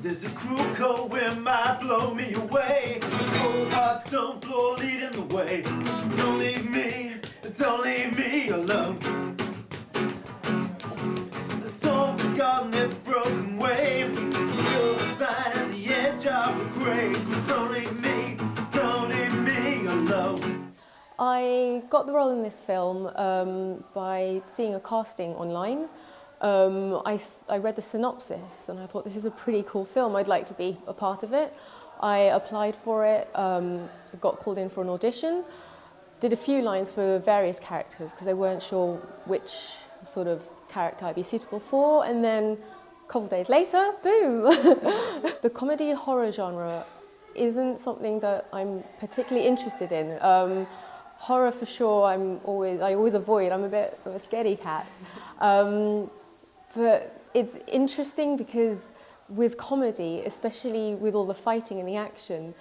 There's a cruel cold wind might blow me away. Cold hearts don't blow, leading the way. Don't leave me alone. The storm forgotten this broken wave. Feel the sign at the edge of a grave. Don't leave me alone. I got the role in this film by seeing a casting online. I read the synopsis and I thought this is a pretty cool film, I'd like to be a part of it. I applied for it, got called in for an audition, did a few lines for various characters because they weren't sure which sort of character I'd be suitable for, and then a couple of days later, boom! The comedy horror genre isn't something that I'm particularly interested in. Horror for sure, I always avoid. I'm a bit of a scaredy cat. But it's interesting because with comedy, especially with all the fighting and the action,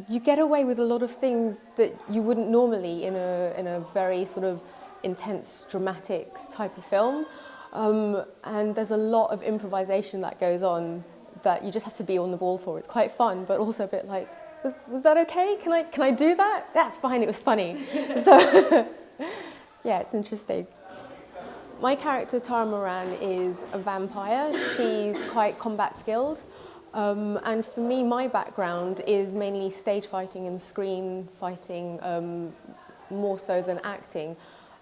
you get away with a lot of things that you wouldn't normally in a very sort of intense, dramatic type of film. And there's a lot of improvisation that goes on that you just have to be on the ball for. It's quite fun, but also a bit like, was that okay? Can I do that? That's fine, it was funny. So, yeah, it's interesting. My character, Tara Moran, is a vampire. She's quite combat skilled. And for me, my background is mainly stage fighting and screen fighting, more so than acting.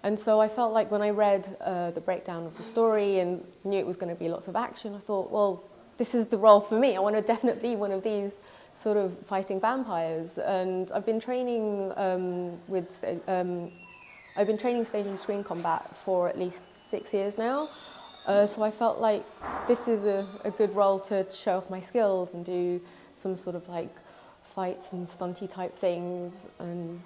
And so I felt like when I read the breakdown of the story and knew it was going to be lots of action, I thought, well, this is the role for me. I want to definitely be one of these sort of fighting vampires. And I've been training I've been training stage and screen combat for at least 6 years now. So I felt like this is a good role to show off my skills and do some sort of like fights and stunty type things. And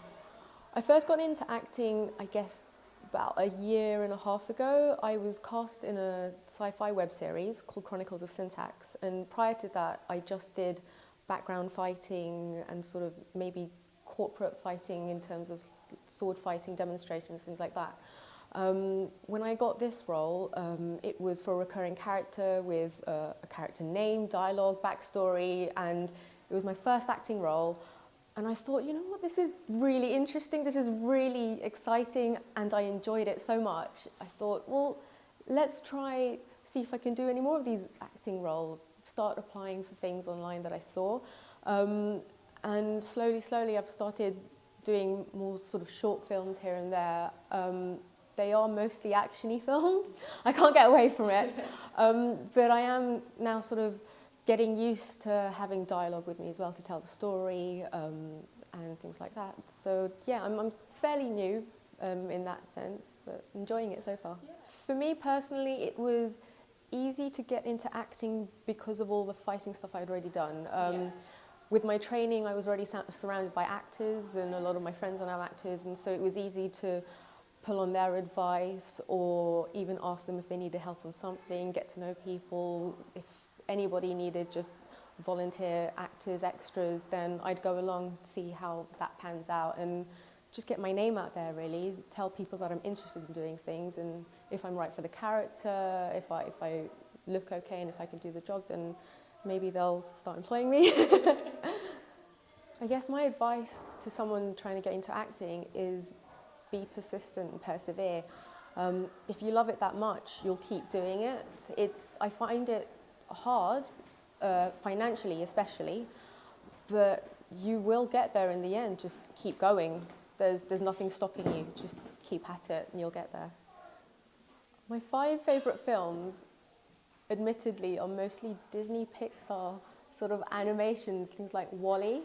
I first got into acting, I guess, about a year and a half ago. I was cast in a sci-fi web series called Chronicles of Syntax. And prior to that, I just did background fighting and sort of maybe corporate fighting in terms of sword fighting demonstrations, things like that. When I got this role, it was for a recurring character with a character name, dialogue, backstory, and it was my first acting role. And I thought, you know what, this is really interesting, this is really exciting, and I enjoyed it so much. I thought, well, let's see if I can do any more of these acting roles, start applying for things online that I saw. And slowly I've started doing more sort of short films here and there. They are mostly action-y films. I can't get away from it. But I am now sort of getting used to having dialogue with me as well to tell the story and things like that. So yeah, I'm fairly new in that sense, but enjoying it so far. Yeah. For me personally, it was easy to get into acting because of all the fighting stuff I'd already done. With my training, I was already surrounded by actors, and a lot of my friends are now actors, and so it was easy to pull on their advice or even ask them if they needed help on something, get to know people. If anybody needed just volunteer actors, extras, then I'd go along, see how that pans out, and just get my name out there, really. Tell people that I'm interested in doing things, and if I'm right for the character, if I look okay and if I can do the job, then maybe they'll start employing me. I guess my advice to someone trying to get into acting is be persistent and persevere. If you love it that much, you'll keep doing it. I find it hard, financially especially, but you will get there in the end. Just keep going. There's nothing stopping you. Just keep at it and you'll get there. My 5 favourite films, admittedly, are mostly Disney Pixar sort of animations, things like WALL-E.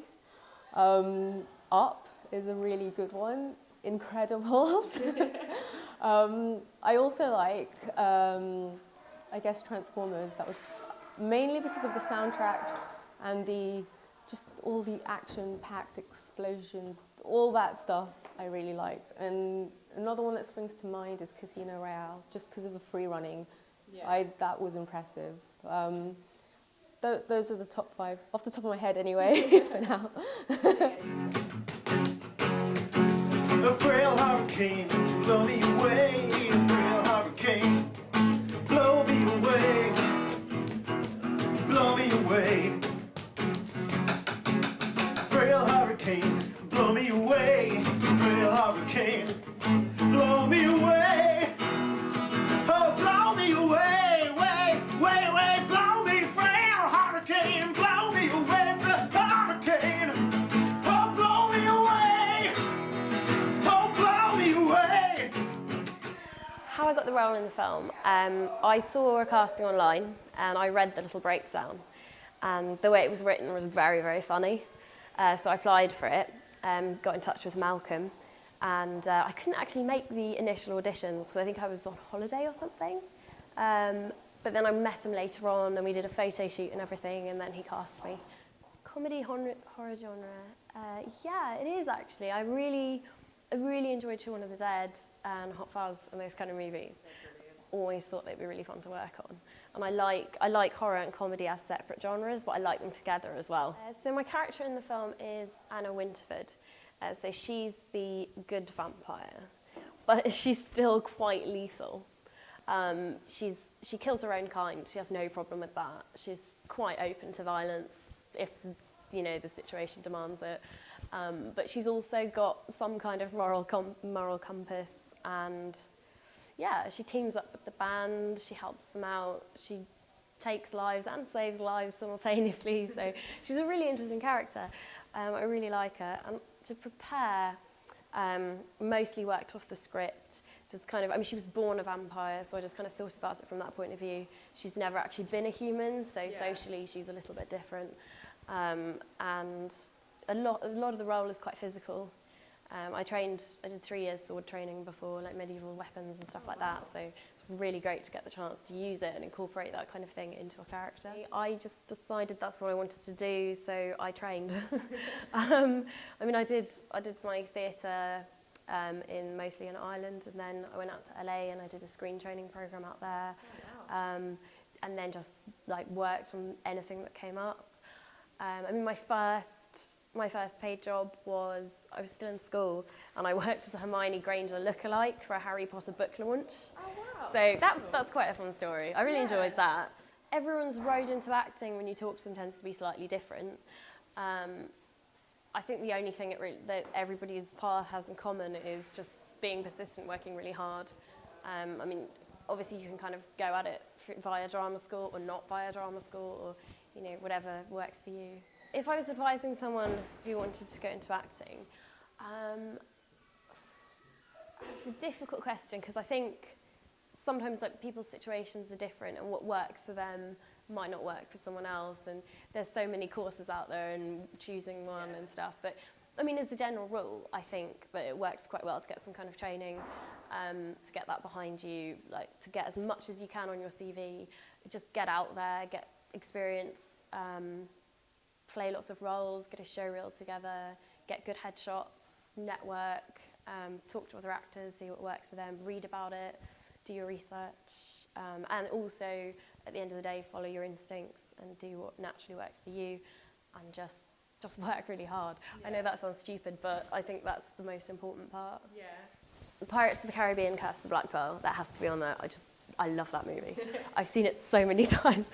Up is a really good one. Incredibles. I also like, I guess, Transformers. That was mainly because of the soundtrack and just all the action-packed explosions, all that stuff I really liked. And another one that springs to mind is Casino Royale, just because of the free running. Yeah. That was impressive. Those are the top 5, off the top of my head anyway, for now. A frail hurricane, blow me away. A frail hurricane, blow me away. Blow me away. how I got the role in the film, I saw a casting online and I read the little breakdown, and the way it was written was very, very funny. So I applied for it, got in touch with Malcolm, and I couldn't actually make the initial auditions because I think I was on holiday or something. But then I met him later on and we did a photo shoot and everything, and then he cast me. Comedy horror genre, yeah, it is actually. I really enjoyed Shaun of the Dead and Hot Fuzz and those kind of movies. Always thought they'd be really fun to work on. And I like horror and comedy as separate genres, but I like them together as well. So my character in the film is Anna Winterford. So she's the good vampire, but she's still quite lethal. She kills her own kind. She has no problem with that. She's quite open to violence if, you know, the situation demands it. But she's also got some kind of moral compass, and yeah, she teams up with the band, she helps them out, she takes lives and saves lives simultaneously, so she's a really interesting character. I really like her. And to prepare, mostly worked off the script, just kind of, I mean, she was born a vampire, so I just kind of thought about it from that point of view. She's never actually been a human, so socially she's a little bit different. And a lot of the role is quite physical. I did 3 years sword training before, like medieval weapons and stuff like that, so it's really great to get the chance to use it and incorporate that kind of thing into a character. I just decided that's what I wanted to do, so I trained. I mean, I did my theatre mostly in Ireland, and then I went out to LA and I did a screen training program out there, and then just like worked on anything that came up. I mean, my first paid job was, I was still in school and I worked as a Hermione Granger lookalike for a Harry Potter book launch. Oh wow. So that's quite a fun story. I really enjoyed that. Everyone's road into acting when you talk to them tends to be slightly different. I think the only thing that everybody's path has in common is just being persistent, working really hard. I mean, obviously you can kind of go at it via drama school or not via drama school, or, you know, whatever works for you. If I was advising someone who wanted to go into acting, it's a difficult question because I think sometimes like people's situations are different and what works for them might not work for someone else, and there's so many courses out there and choosing one and stuff. But I mean, as the general rule, I think that it works quite well to get some kind of training, to get that behind you, like to get as much as you can on your CV, just get out there, get experience, play lots of roles, get a show reel together, get good headshots, network, talk to other actors, see what works for them, read about it, do your research, and also at the end of the day follow your instincts and do what naturally works for you, and just work really hard. Yeah. I know that sounds stupid, but I think that's the most important part. Yeah. Pirates of the Caribbean, Curse of the Black Pearl, that has to be on there. I love that movie. I've seen it so many times.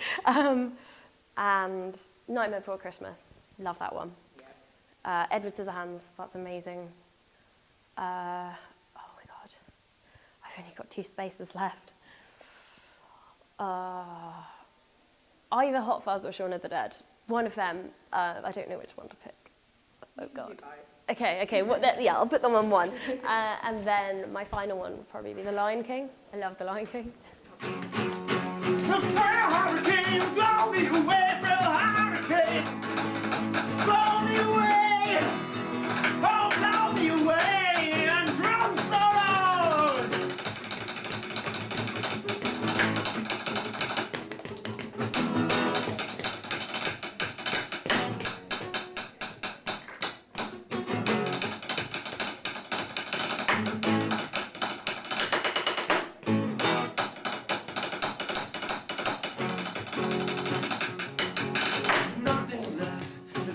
And Nightmare Before Christmas, love that one. Yeah. Edward Scissorhands, that's amazing. Oh my God, I've only got 2 spaces left. Either Hot Fuzz or Shaun of the Dead. One of them, I don't know which one to pick. Oh God. Okay, yeah, I'll put them on one. And then my final one would probably be The Lion King. I love The Lion King. The frail hurricane, blow me away, frail hurricane, blow me away, oh, blow me away, and drum solo.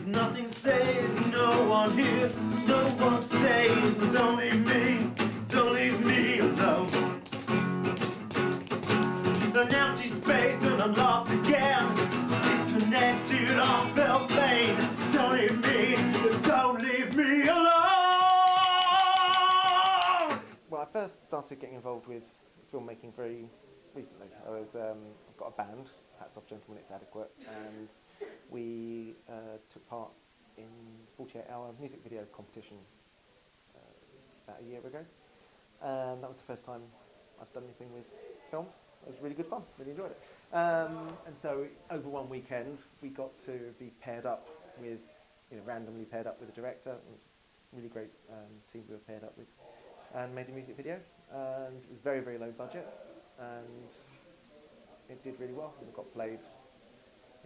Nothing said, no one here, no one staying. Don't leave me alone. An empty space and I'm lost again. Disconnected on Bell Plain. Don't leave me alone. Well, I first started getting involved with filmmaking very recently. I've got a band, Hats Off Gentlemen, It's Adequate, and we took part in 48-hour music video competition about a year ago. That was the first time I've done anything with films. It was really good fun. Really enjoyed it. And so over one weekend, we got to be paired up with, randomly paired up with a director. Really great team we were paired up with, and made a music video. And it was very, very low budget, and it did really well. It got played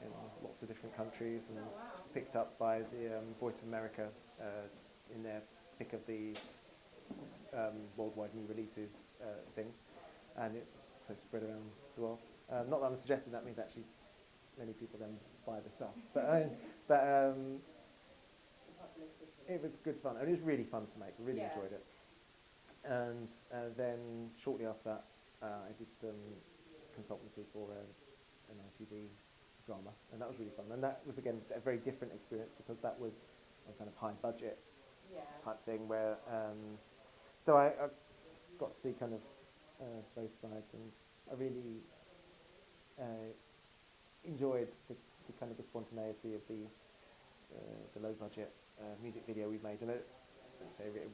in lots of different countries and picked up by the Voice of America in their pick of the worldwide new releases thing, and it's so spread around the world. Not that I'm suggesting that means actually many people then buy the stuff, but it was good fun. And it was really fun to make. I really enjoyed it. And then shortly after that, I did some consultancy for an ITV drama, and that was really fun. And that was again a very different experience because that was a kind of high budget type thing where so I got to see kind of both sides, and I really enjoyed the kind of the spontaneity of the low budget music video we made, and it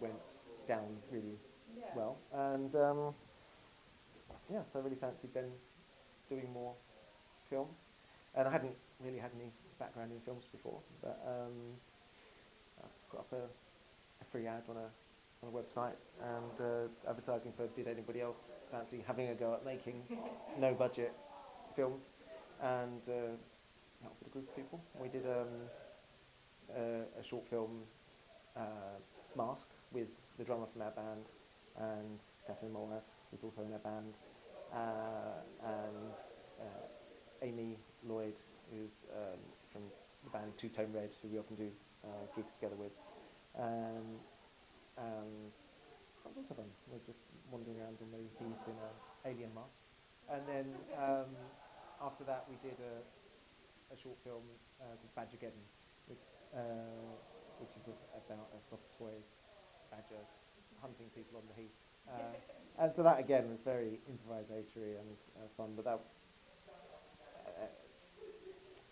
went down really well. And so I really fancied then doing more films, and I hadn't really had any background in films before, but I put up a free ad on a website and advertising for did anybody else fancy having a go at making no budget films, and helped with a group of people. We did a short film, Mask, with the drummer from our band and Catherine Moore, who's also in our band, and Amy Lloyd, who's from the band Two Tone Red, who we often do gigs together with. What was of them? We're just wandering around on the heath in an alien mask. And then after that we did a short film called Badgergeddon, which is about a soft toy badger hunting people on the heath. And so that again was very improvisatory and fun, but that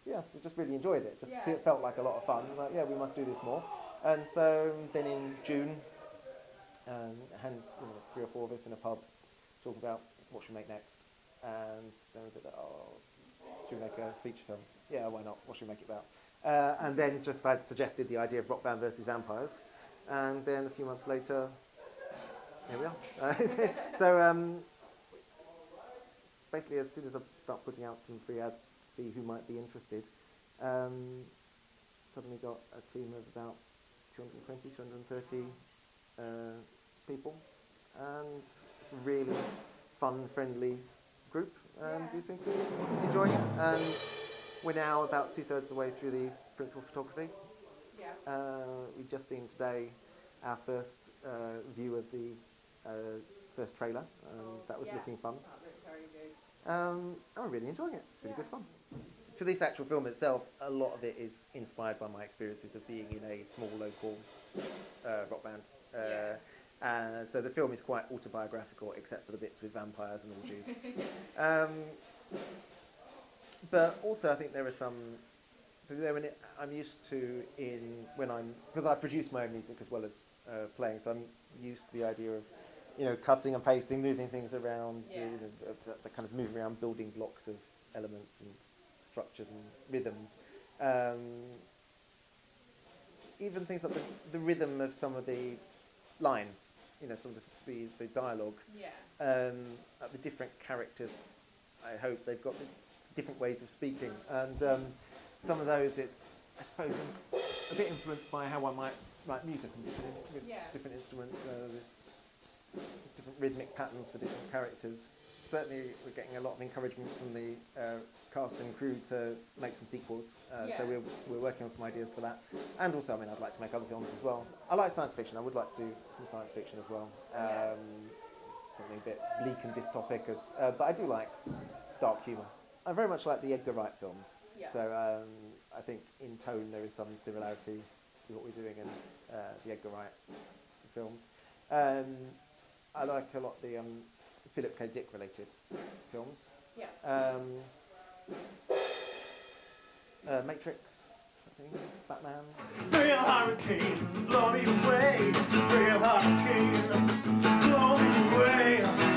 we just really enjoyed it. It felt like a lot of fun. Like, we must do this more. And so then in June, had 3 or 4 of us in a pub talking about what should we make next. And then we said, should we make a feature film? Yeah, why not? What should we make it about? And then just had suggested the idea of Rock Band versus Vampires. And then a few months later, here we are. So basically, as soon as I start putting out some free ads to see who might be interested, suddenly got a team of about 220, 230 people, and it's a really fun, friendly group, and we seem to be enjoying it. And we're now about 2/3 of the way through the principal photography. We've just seen today our first view of the first trailer, and that was looking fun. I'm really enjoying it. It's really good fun. For this actual film itself, a lot of it is inspired by my experiences of being in a small local rock band. And so the film is quite autobiographical, except for the bits with vampires and orgies. But also I think there are some, I'm used to because I produce my own music as well as playing, so I'm used to the idea of, cutting and pasting, moving things around, the kind of moving around building blocks of elements and structures and rhythms. Even things like the rhythm of some of the lines, some of the dialogue. The different characters, I hope they've got the different ways of speaking, and some of those it's, I suppose, a bit influenced by how I might write music with different instruments. There's different rhythmic patterns for different characters. Certainly we're getting a lot of encouragement from the cast and crew to make some sequels, so we're working on some ideas for that. And also, I'd like to make other films as well. I like science fiction. I would like to do some science fiction as well. Something a bit bleak and dystopic, but I do like dark humour. I very much like the Edgar Wright films, so I think in tone there is some similarity to what we're doing in the Edgar Wright films. I like a lot the Philip K. Dick related films. Matrix, I think, Batman. Real hurricane, blow me away. Real hurricane, blow me away.